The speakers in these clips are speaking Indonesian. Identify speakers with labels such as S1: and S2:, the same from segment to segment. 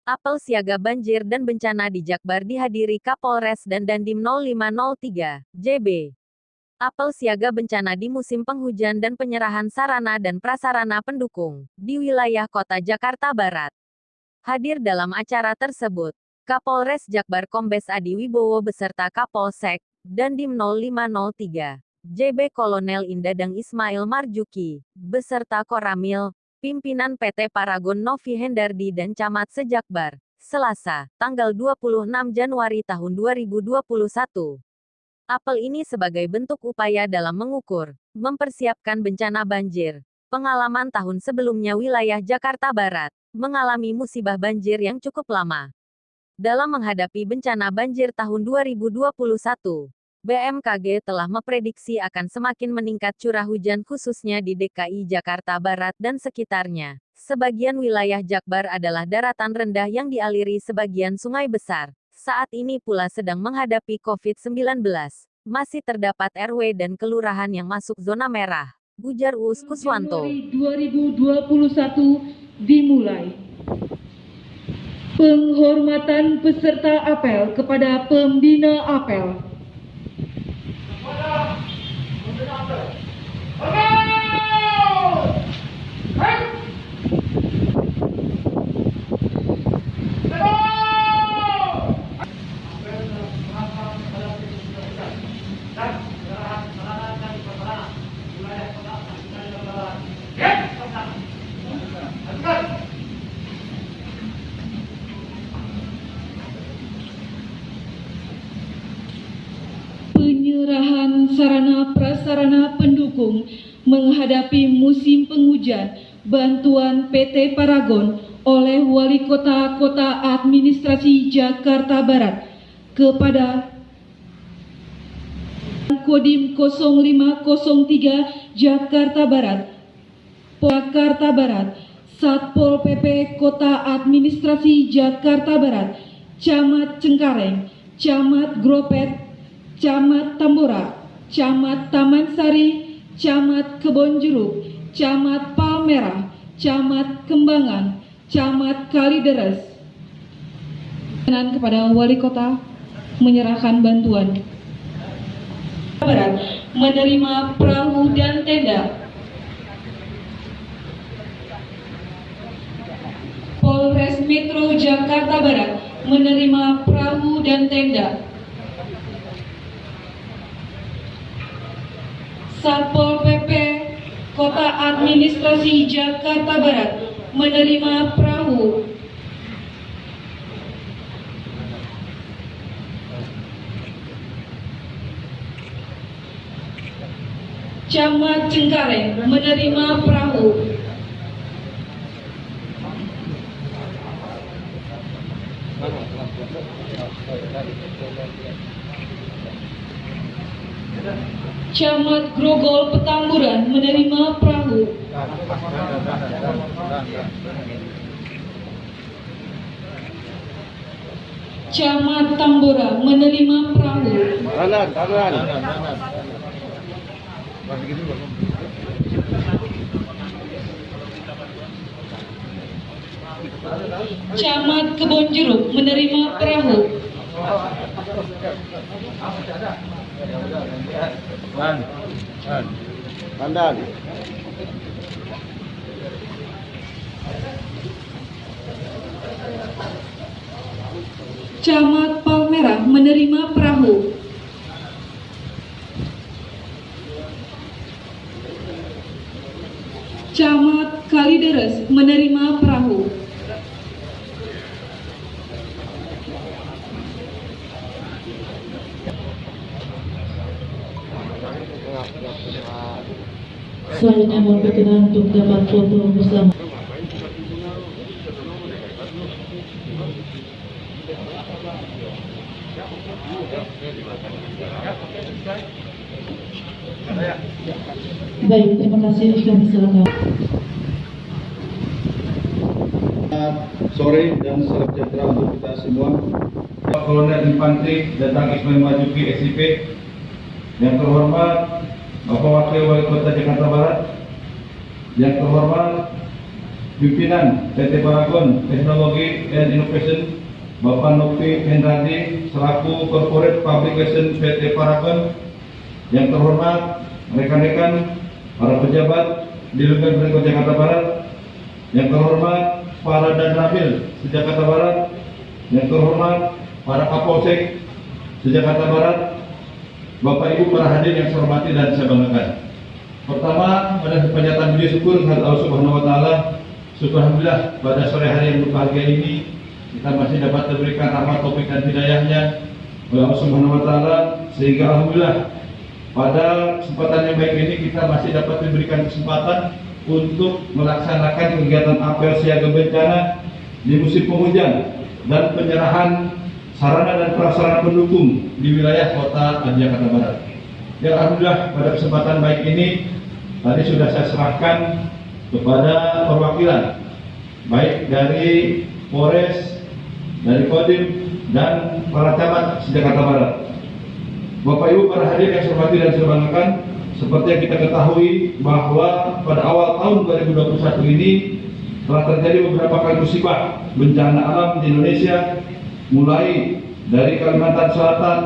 S1: Apel siaga banjir dan bencana di Jakbar dihadiri Kapolres dan Dandim 0503, JB. Apel siaga bencana di musim penghujan dan penyerahan sarana dan prasarana pendukung di wilayah Kota Jakarta Barat. Hadir dalam acara tersebut, Kapolres Jakbar Kombes Adi Wibowo beserta Kapolsek, Dandim 0503, JB Kolonel Indadang Ismail Marjuki, beserta Koramil, pimpinan PT Paragon Novi Hendardi dan Camat Sejakbar, Selasa, tanggal 26 Januari tahun 2021. Apel ini sebagai bentuk upaya dalam mengukur, mempersiapkan bencana banjir. Pengalaman tahun sebelumnya wilayah Jakarta Barat mengalami musibah banjir yang cukup lama. Dalam menghadapi bencana banjir tahun 2021, BMKG telah memprediksi akan semakin meningkat curah hujan khususnya di DKI Jakarta Barat dan sekitarnya. Sebagian wilayah Jakbar adalah daratan rendah yang dialiri sebagian sungai besar. Saat ini pula sedang menghadapi COVID-19. Masih terdapat RW dan kelurahan yang masuk zona merah. Ujar Uus Kuswanto.
S2: Januari 2021 dimulai. Penghormatan peserta apel kepada pembina apel. Penyerahan sarana prasarana pendukung menghadapi musim penghujan bantuan PT Paragon oleh Wali Kota Kota Administrasi Jakarta Barat kepada Kodim 0503 Jakarta Barat, Satpol PP Kota Administrasi Jakarta Barat, Camat Cengkareng, Camat Gropet, Camat Tambora, Camat Taman Sari, Camat Kebonjeruk, Camat Palmerah, Camat Kembangan, Camat Kalideres. Kepada Wali Kota menyerahkan bantuan. Barat menerima perahu dan tenda. Polres Metro Jakarta Barat menerima perahu dan tenda. Satpol PP Kota Administrasi Jakarta Barat menerima perahu. Camat Cengkareng menerima perahu. Camat Grogol Petamburan menerima perahu. Camat Tambora menerima perahu. Camat Kebonjeruk menerima perahu.
S3: Pandan.
S2: Camat Palmerah menerima perahu. Camat Kalideres menerima perahu.
S4: Selanjutnya mohon berkenan untuk dapat foto bersama. Baik, terima kasih. Kami silakan.
S3: Sore dan salam sejahtera untuk kita semua.
S5: Kolonel Infantri Dadang Ismail Marjuki SIP. Yang terhormat Bapak Wakil Wali Kota Jakarta Barat, yang terhormat Pimpinan PT Paragon Teknologi and Innovation, Bapak Novi Hendradi selaku Corporate Publication PT Paragon. Yang terhormat rekan-rekan para pejabat di lingkungan Pemkot Jakarta Barat, yang terhormat para Danramil se-Jakarta Barat, yang terhormat para Kapolsek se-Jakarta Barat, Bapak Ibu para hadirin yang saya hormati dan saya banggakan. Pertama, pada pernyataan puji syukur kepada Allah Subhanahu wa taala. Alhamdulillah pada sore hari yang berbahagia ini kita masih dapat diberikan rahmat taufik dan hidayahnya oleh Allah Subhanahu wa taala, sehingga alhamdulillah pada kesempatan yang baik ini kita masih dapat diberikan kesempatan untuk melaksanakan kegiatan apel siaga bencana di musim penghujan dan penyerahan sarana dan prasarana pendukung di wilayah kota Jakarta Barat. Ya alhamdulillah pada kesempatan baik ini tadi sudah saya serahkan kepada perwakilan baik dari Polres, dari Kodim dan para camat se-Jakarta Barat. Bapak Ibu para hadirin yang saya hormati dan saya banggakan, seperti yang kita ketahui bahwa pada awal tahun 2021 ini telah terjadi beberapa kali musibah bencana alam di Indonesia, mulai dari Kalimantan Selatan,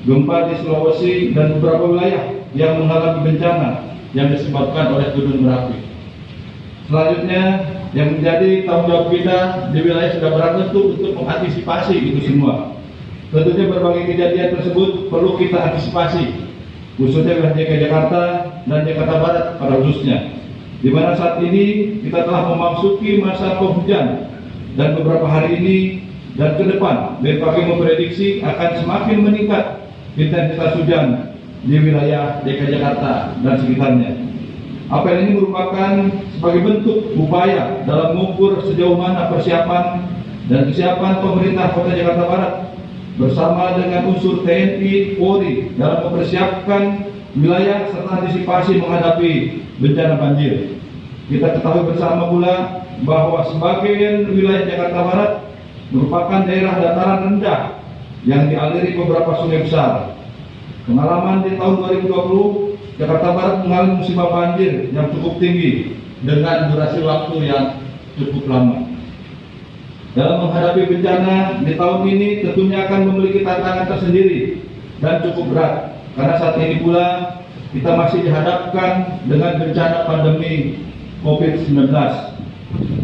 S5: gempa di Sulawesi dan beberapa wilayah yang mengalami bencana yang disebabkan oleh gunung berapi. Selanjutnya yang menjadi tanggung jawab kita di wilayah sudah berat tentu untuk mengantisipasi itu semua. Tentunya berbagai kejadian tersebut perlu kita antisipasi, khususnya wilayah DKI Jakarta dan Jakarta Barat pada khususnya, di mana saat ini kita telah memasuki masa penghujan dan beberapa hari ini dan ke depan BMKG memprediksi akan semakin meningkat intensitas hujan di wilayah DKI Jakarta dan sekitarnya. Apel ini merupakan sebagai bentuk upaya dalam mengukur sejauh mana persiapan dan kesiapan pemerintah Kota Jakarta Barat bersama dengan unsur TNI, Polri dalam mempersiapkan wilayah serta antisipasi menghadapi bencana banjir. Kita ketahui bersama pula bahwa sebagian wilayah Jakarta Barat merupakan daerah dataran rendah yang dialiri beberapa sungai besar. Pengalaman di tahun 2020, Jakarta Barat mengalami musibah banjir yang cukup tinggi dengan durasi waktu yang cukup lama. Dalam menghadapi bencana di tahun ini tentunya akan memiliki tantangan tersendiri dan cukup berat, karena saat ini pula kita masih dihadapkan dengan bencana pandemi COVID-19,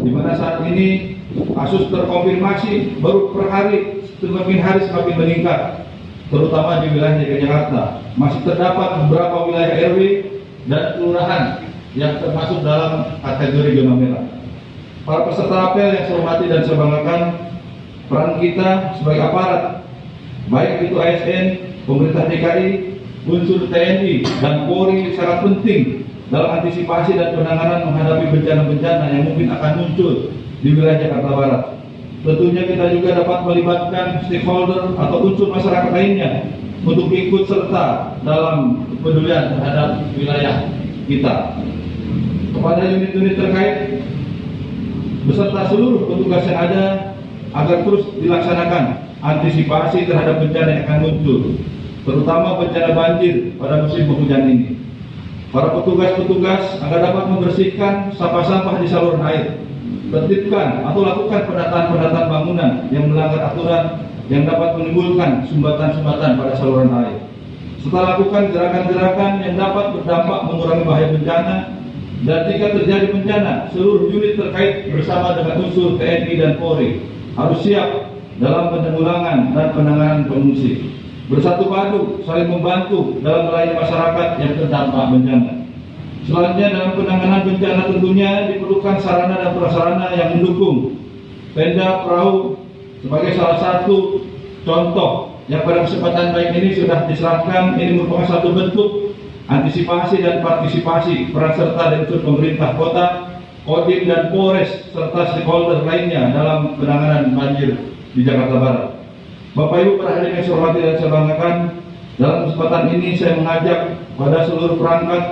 S5: di mana saat ini kasus terkonfirmasi baru per hari semakin meningkat, terutama di wilayah DKI Jakarta. Masih terdapat beberapa wilayah RW dan kelurahan yang termasuk dalam kategori zona merah. Para peserta apel yang saya hormati dan saya banggakan, peran kita sebagai aparat, baik itu ASN, pemerintah DKI, unsur TNI dan Polri sangat penting dalam antisipasi dan penanganan menghadapi bencana-bencana yang mungkin akan muncul di wilayah Jakarta Barat. Tentunya kita juga dapat melibatkan stakeholder atau unsur masyarakat lainnya untuk ikut serta dalam kepedulian terhadap wilayah kita. Kepada unit-unit terkait beserta seluruh petugas yang ada agar terus dilaksanakan antisipasi terhadap bencana yang akan muncul, terutama bencana banjir pada musim penghujan ini. Para petugas-petugas agar dapat membersihkan sampah-sampah di saluran air, tertibkan atau lakukan penataan bangunan yang melanggar aturan yang dapat menimbulkan sumbatan-sumbatan pada saluran air, serta lakukan gerakan-gerakan yang dapat berdampak mengurangi bahaya bencana. Dan jika terjadi bencana, seluruh unit terkait bersama dengan unsur TNI dan Polri harus siap dalam penanggulangan dan penanganan pengungsi, bersatu padu saling membantu dalam melayani masyarakat yang terdampak bencana. Selanjutnya dalam penanganan bencana tentunya diperlukan sarana dan prasarana yang mendukung. Tenda perahu sebagai salah satu contoh yang pada kesempatan baik ini sudah diserahkan. Ini merupakan satu bentuk antisipasi dan partisipasi peran serta dari unsur pemerintah kota, Kodim dan Polres serta stakeholder lainnya dalam penanganan banjir di Jakarta Barat. Bapak Ibu para hadirin yang saya hormati dan saya banggakan, dalam kesempatan ini saya mengajak pada seluruh perangkat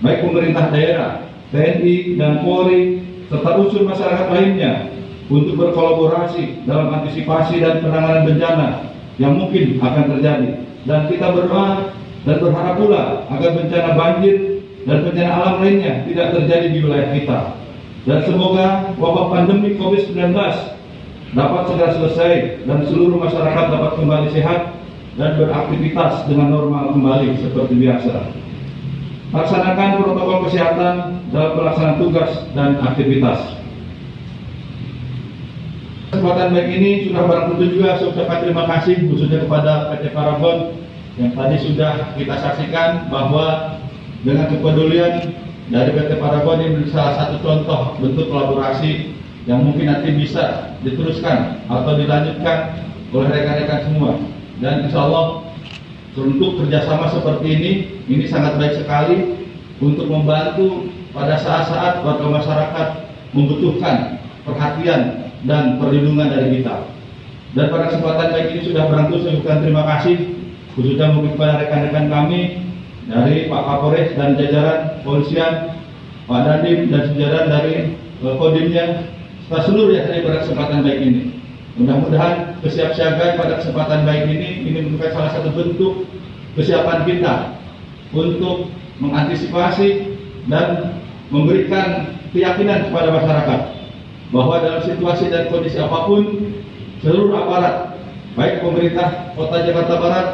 S5: baik pemerintah daerah, TNI dan Polri serta unsur masyarakat lainnya untuk berkolaborasi dalam antisipasi dan penanganan bencana yang mungkin akan terjadi. Dan kita berdoa dan berharap pula agar bencana banjir dan bencana alam lainnya tidak terjadi di wilayah kita. Dan semoga wabah pandemi COVID-19 dapat segera selesai dan seluruh masyarakat dapat kembali sehat dan beraktivitas dengan normal kembali seperti biasa. Laksanakan protokol kesehatan dalam pelaksanaan tugas dan aktivitas. Kesempatan baik ini sudah barang tentu juga saya ucapkan terima kasih khususnya kepada PT Paragon yang tadi sudah kita saksikan bahwa dengan kepedulian dari PT Paragon ini menjadi salah satu contoh bentuk kolaborasi yang mungkin nanti bisa diteruskan atau dilanjutkan oleh rekan-rekan semua. Dan insya Allah untuk kerjasama seperti ini sangat baik sekali untuk membantu pada saat-saat warga masyarakat membutuhkan perhatian dan perlindungan dari kita. Dan pada kesempatan baik ini sudah berangkat saya ucapkan terima kasih khususnya mungkin kepada rekan-rekan kami dari Pak Kapolres dan jajaran polisian, Pak Dandim dan jajaran dari Kodimnya, serta seluruh yang hadir pada kesempatan baik ini. Mudah-mudahan kesiapsiagaan pada kesempatan baik ini merupakan salah satu bentuk kesiapan kita untuk mengantisipasi dan memberikan keyakinan kepada masyarakat bahwa dalam situasi dan kondisi apapun seluruh aparat baik pemerintah Kota Jakarta Barat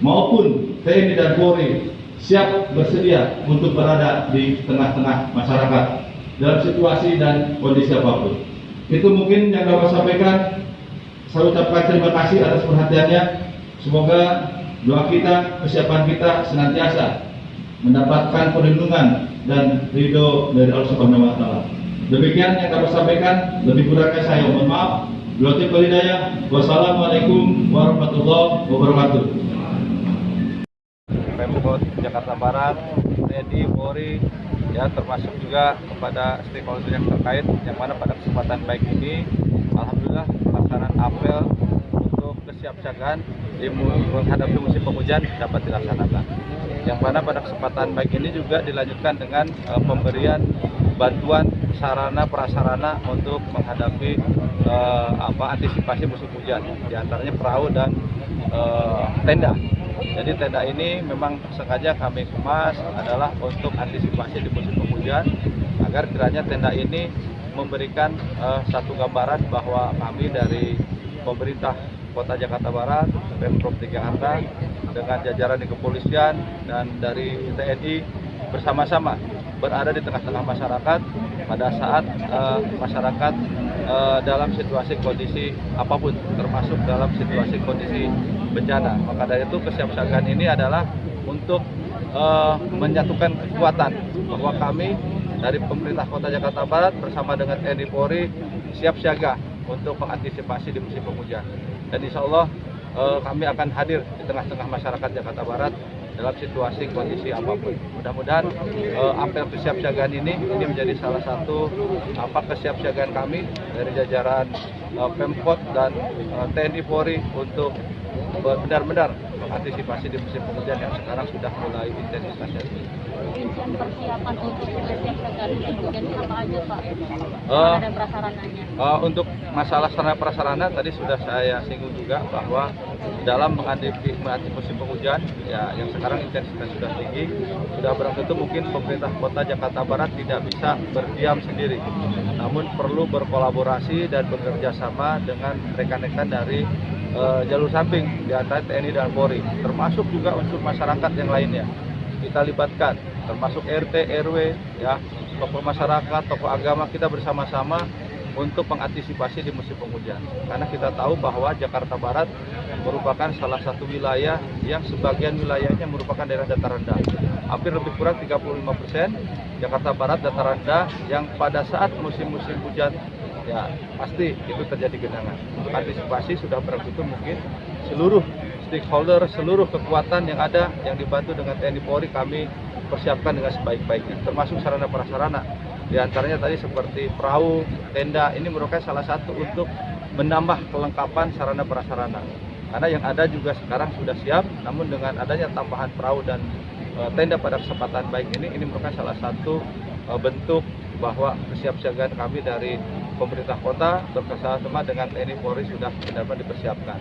S5: maupun TNI dan Polri siap bersedia untuk berada di tengah-tengah masyarakat dalam situasi dan kondisi apapun. Itu mungkin yang dapat saya sampaikan. Saya ucapkan terima kasih atas perhatiannya. Semoga doa kita, kesiapan kita senantiasa mendapatkan perlindungan dan ridho dari Allah Subhanahu wa Ta'ala. Demikian yang dapat sampaikan. Lebih kurangnya saya mohon maaf. Billahi wal hidayah. Wassalamualaikum warahmatullahi wabarakatuh.
S6: Pemkot Jakarta Barat, TNI, Polri, ya termasuk juga kepada stakeholder yang terkait, yang mana pada kesempatan baik ini, alhamdulillah pelaksanaan apel untuk kesiapsiagaan menghadapi musim penghujan dapat dilaksanakan. Yang mana pada kesempatan baik ini juga dilanjutkan dengan pemberian bantuan sarana prasarana untuk menghadapi antisipasi musim hujan, diantaranya perahu dan tenda. Jadi tenda ini memang sengaja kami kemas adalah untuk antisipasi di musim penghujan agar kiranya tenda ini memberikan satu gambaran bahwa kami dari pemerintah Kota Jakarta Barat, Pemprov DKI Jakarta dengan jajaran di kepolisian dan dari TNI bersama-sama berada di tengah-tengah masyarakat pada saat masyarakat dalam situasi kondisi apapun, termasuk dalam situasi kondisi bencana. Maka dari itu kesiapsiagaan ini adalah untuk menyatukan kekuatan bahwa kami dari pemerintah Kota Jakarta Barat bersama dengan TNI Polri siap siaga untuk mengantisipasi di musim penghujan. Dan insya Allah kami akan hadir di tengah-tengah masyarakat Jakarta Barat dalam situasi kondisi apapun. Mudah-mudahan apel kesiapsiagaan ini menjadi salah satu kesiapsiagaan kami dari jajaran Pemkot dan TNI Polri untuk benar-benar mengantisipasi di musim penghujan yang sekarang sudah mulai intensitasnya.
S7: Persiapan untuk kesiapsiagaan musim hujan apa aja Pak? Dan prasarananya?
S6: Untuk masalah sarana prasarana tadi sudah saya singgung juga bahwa dalam menghadapi musim penghujan ya yang sekarang intensitas sudah tinggi, sudah barang tentu mungkin pemerintah Kota Jakarta Barat tidak bisa berdiam sendiri, namun perlu berkolaborasi dan bekerja sama dengan rekan-rekan dari jalur samping di antara TNI dan Polri, termasuk juga unsur masyarakat yang lainnya kita libatkan, termasuk RT, RW, ya, tokoh masyarakat, tokoh agama, kita bersama-sama untuk mengantisipasi di musim penghujan. Karena kita tahu bahwa Jakarta Barat merupakan salah satu wilayah yang sebagian wilayahnya merupakan daerah dataran rendah. Hampir lebih kurang 35% Jakarta Barat dataran rendah yang pada saat musim-musim hujan ya pasti itu terjadi genangan. Untuk antisipasi sudah berangkutu mungkin seluruh stakeholder, seluruh kekuatan yang ada yang dibantu dengan TNI Polri kami persiapkan dengan sebaik-baiknya, termasuk sarana prasarana. Di antaranya tadi seperti perahu, tenda, ini merupakan salah satu untuk menambah kelengkapan sarana prasarana. Karena yang ada juga sekarang sudah siap, namun dengan adanya tambahan perahu dan tenda pada kesempatan baik ini merupakan salah satu bentuk bahwa kesiapsiagaan kami dari pemerintah kota bersama dengan TNI Polri sudah benar-benar dipersiapkan.